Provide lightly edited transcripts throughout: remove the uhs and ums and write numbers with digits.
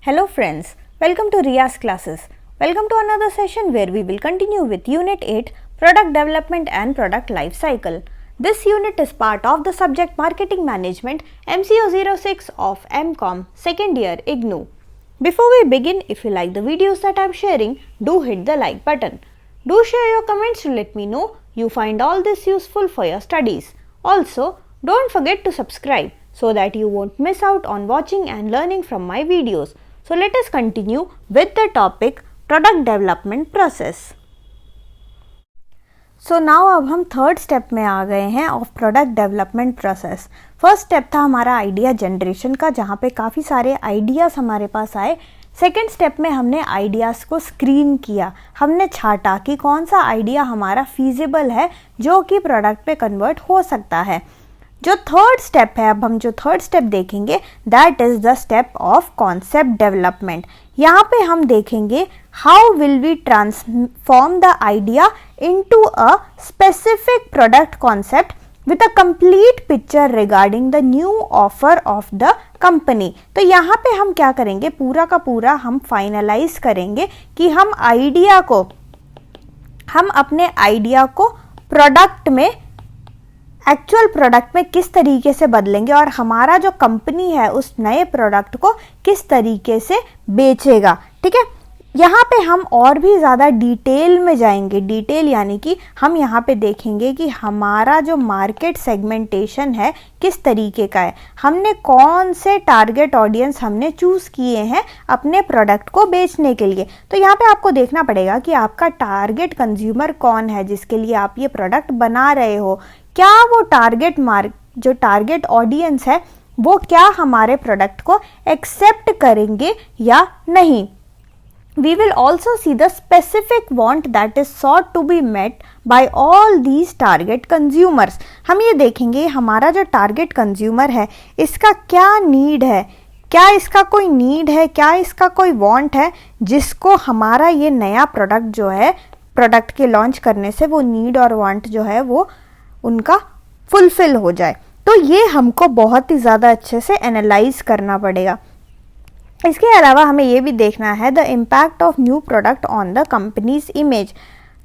Hello friends, welcome to Riya's classes. Welcome to another session where we will continue with Unit 8 Product Development and Product Life Cycle. This unit is part of the subject Marketing Management MCO 06 of MCOM second year IGNOU. Before we begin, if you like the videos that I am sharing, do hit the like button. Do share your comments to let me know you find all this useful for your studies. Also, don't forget to subscribe so that you won't miss out on watching and learning from my videos. So let us continue with the topic Product Development Process. So now अब हम third step में आ गए हैं of product development process. First step था हमारा idea generation का, जहाँ पे काफ़ी सारे आइडियाज़ हमारे पास आए. सेकेंड स्टेप में हमने आइडियाज़ को स्क्रीन किया, हमने छाटा कि कौन सा आइडिया हमारा फीजिबल है जो कि प्रोडक्ट पे कन्वर्ट हो सकता है. जो थर्ड स्टेप है, अब हम जो थर्ड स्टेप देखेंगे that is the step of concept development. यहाँ पे हम देखेंगे how will we transform the idea into a specific product concept with a complete picture regarding the new offer of the company. तो यहाँ पे हम क्या करेंगे, पूरा का पूरा हम फाइनलाइज करेंगे कि हम अपने आइडिया को प्रोडक्ट में, एक्चुअल प्रोडक्ट में किस तरीके से बदलेंगे और हमारा जो कंपनी है उस नए प्रोडक्ट को किस तरीके से बेचेगा. ठीक है, यहाँ पे हम और भी ज़्यादा डिटेल में जाएंगे. डिटेल यानी कि हम यहाँ पे देखेंगे कि हमारा जो मार्केट सेगमेंटेशन है किस तरीके का है, हमने कौन से टारगेट ऑडियंस हमने चूज़ किए हैं अपने प्रोडक्ट को बेचने के लिए. तो यहाँ पे आपको देखना पड़ेगा कि आपका टारगेट कंज्यूमर कौन है जिसके लिए आप ये प्रोडक्ट बना रहे हो. क्या वो जो टारगेट ऑडियंस है वो क्या हमारे प्रोडक्ट को एक्सेप्ट करेंगे या नहीं. We will also see the specific want that is sought to be met by all these target consumers. हम ये देखेंगे हमारा जो टारगेट कंज्यूमर है इसका क्या नीड है, क्या इसका कोई नीड है, क्या इसका कोई वांट है जिसको हमारा ये नया प्रोडक्ट जो है, प्रोडक्ट के लॉन्च करने से वो नीड और वांट जो है वो उनका फुलफिल हो जाए. तो ये हमको बहुत ही ज़्यादा अच्छे से एनालाइज करना पड़ेगा. इसके अलावा हमें ये भी देखना है the impact of new product on the companies image.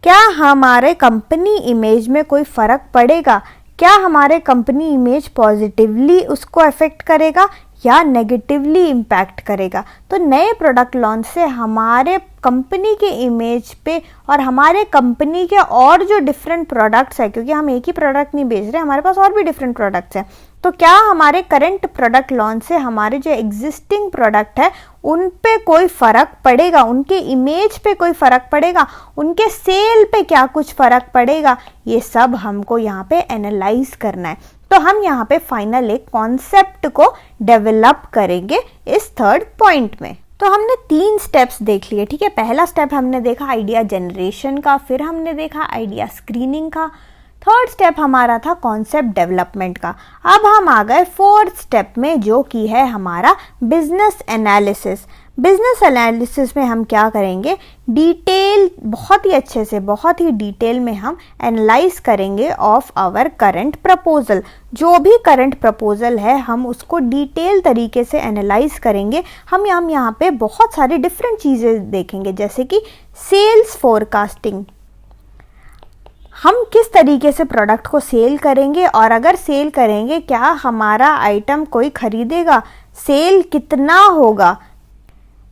क्या हमारे कंपनी इमेज में कोई फ़र्क पड़ेगा, क्या हमारे कंपनी इमेज पॉजिटिवली उसको अफेक्ट करेगा या नेगेटिवली इम्पैक्ट करेगा. तो नए प्रोडक्ट लॉन्च से हमारे कंपनी के इमेज पे और हमारे कंपनी के और जो डिफरेंट प्रोडक्ट्स हैं, क्योंकि हम एक ही प्रोडक्ट नहीं बेच रहे, हमारे पास और भी डिफरेंट प्रोडक्ट्स हैं, तो क्या हमारे करंट प्रोडक्ट लॉन्च से हमारे जो एग्जिस्टिंग प्रोडक्ट है उन पे कोई फ़र्क पड़ेगा, उनके इमेज पे कोई फ़र्क पड़ेगा, उनके सेल पे क्या कुछ फ़र्क पड़ेगा. ये सब हमको यहाँ पे एनालाइज करना है. तो हम यहाँ पे फाइनल एक कॉन्सेप्ट को डेवलप करेंगे इस थर्ड पॉइंट में. तो हमने 3 स्टेप्स देख लिए. ठीक है, पहला स्टेप हमने देखा आइडिया जनरेशन का, फिर हमने देखा आइडिया स्क्रीनिंग का, थर्ड स्टेप हमारा था कॉन्सेप्ट डेवलपमेंट का. अब हम आ गए फोर्थ स्टेप में जो कि है हमारा बिजनेस एनालिसिस. बिजनेस एनालिसिस में हम क्या करेंगे, डिटेल बहुत ही अच्छे से, बहुत ही डिटेल में हम एनालाइज करेंगे ऑफ आवर करंट प्रपोजल. जो भी करंट प्रपोजल है हम उसको डिटेल तरीके से एनालाइज करेंगे. हम यहाँ पे बहुत सारी डिफरेंट चीज़ें देखेंगे, जैसे कि सेल्स फोरकास्टिंग, हम किस तरीके से प्रोडक्ट को सेल करेंगे और अगर सेल करेंगे क्या हमारा आइटम कोई खरीदेगा, सेल कितना होगा.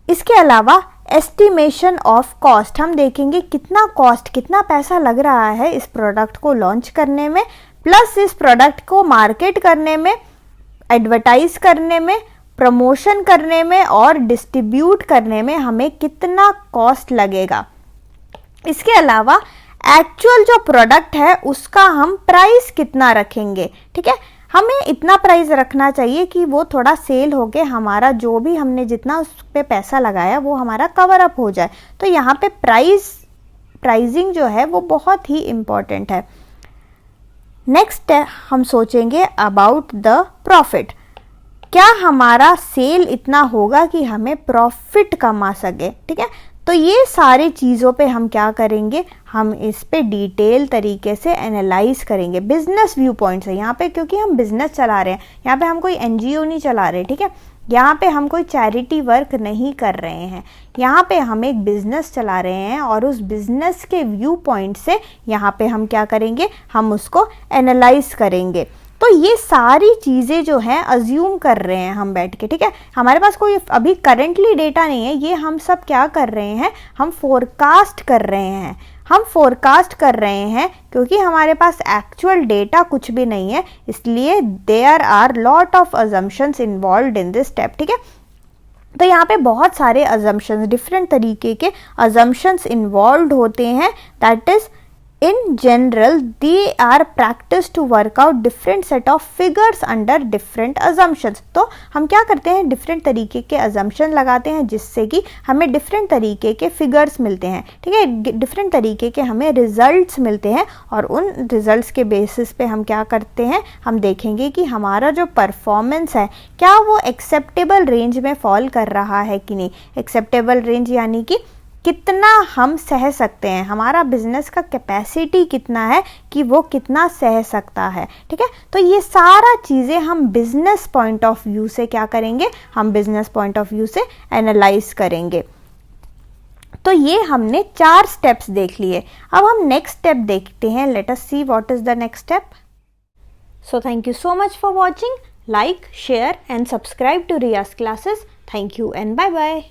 इसके अलावा एस्टिमेशन ऑफ कॉस्ट, हम देखेंगे कितना कॉस्ट, कितना पैसा लग रहा है इस प्रोडक्ट को लॉन्च करने में, प्लस इस प्रोडक्ट को मार्केट करने में, एडवर्टाइज करने में, प्रमोशन करने में और डिस्ट्रीब्यूट करने में हमें कितना कॉस्ट लगेगा. इसके अलावा एक्चुअल जो प्रोडक्ट है उसका हम प्राइस कितना रखेंगे. ठीक है, हमें इतना प्राइस रखना चाहिए कि वो थोड़ा सेल हो के हमारा जो भी हमने जितना उस पर पैसा लगाया वो हमारा कवर अप हो जाए. तो यहाँ पे प्राइसिंग जो है वो बहुत ही इम्पॉर्टेंट है. नेक्स्ट हम सोचेंगे अबाउट द प्रॉफिट. क्या हमारा सेल इतना होगा कि हमें प्रॉफिट कमा सके. ठीक है, तो ये सारी चीज़ों पे हम क्या करेंगे, हम इस पे डिटेल तरीके से एनालाइज करेंगे बिजनेस व्यू पॉइंट से. यहाँ पे क्योंकि हम बिजनेस चला रहे हैं, यहाँ पे हम कोई एनजीओ नहीं चला रहे. ठीक है, यहाँ पे हम कोई चैरिटी वर्क नहीं कर रहे हैं, यहाँ पे हम एक बिजनेस चला रहे हैं और उस बिजनेस के व्यू पॉइंट से यहाँ पे हम क्या करेंगे, हम उसको एनालाइज करेंगे। तो ये सारी चीज़ें जो हैं अज्यूम कर रहे हैं हम बैठ के, ठीक है। हमारे पास कोई अभी करेंटली डेटा नहीं है, ये हम सब क्या कर रहे हैं, हम फोरकास्ट कर रहे हैं। हम फोरकास्ट कर रहे हैं क्योंकि हमारे पास एक्चुअल डेटा कुछ भी नहीं है, इसलिए there are lot of assumptions involved in this step, ठीक है। तो यहाँ पे बहुत सारे अजम्पशंस, डिफरेंट तरीके के अजम्पशंस इन्वॉल्व्ड होते हैं। That is in general they are practiced to work out different set of figures under different assumptions। तो हम क्या करते हैं, डिफरेंट तरीके के assumption लगाते हैं जिससे कि हमें डिफरेंट तरीके के फिगर्स मिलते हैं, ठीक है, डिफरेंट तरीके के हमें रिजल्ट्स मिलते हैं और उन रिजल्ट्स के बेसिस पे हम क्या करते हैं, हम देखेंगे कि हमारा जो परफॉर्मेंस है क्या वो एक्सेप्टेबल रेंज में फॉल कर रहा है कि नहीं। एक्सेप्टेबल रेंज यानी कि कितना हम सह सकते हैं, हमारा बिजनेस का कैपेसिटी कितना है कि वो कितना सह सकता है, ठीक है। तो ये सारा चीज़ें हम बिजनेस पॉइंट ऑफ व्यू से क्या करेंगे, हम बिजनेस पॉइंट ऑफ व्यू से एनालाइज करेंगे। तो ये हमने 4 स्टेप्स देख लिए। अब हम नेक्स्ट स्टेप देखते हैं। Let us see what is the next step. So thank you so much for watching. Like, share and subscribe to Riyaz classes. Thank you and bye bye.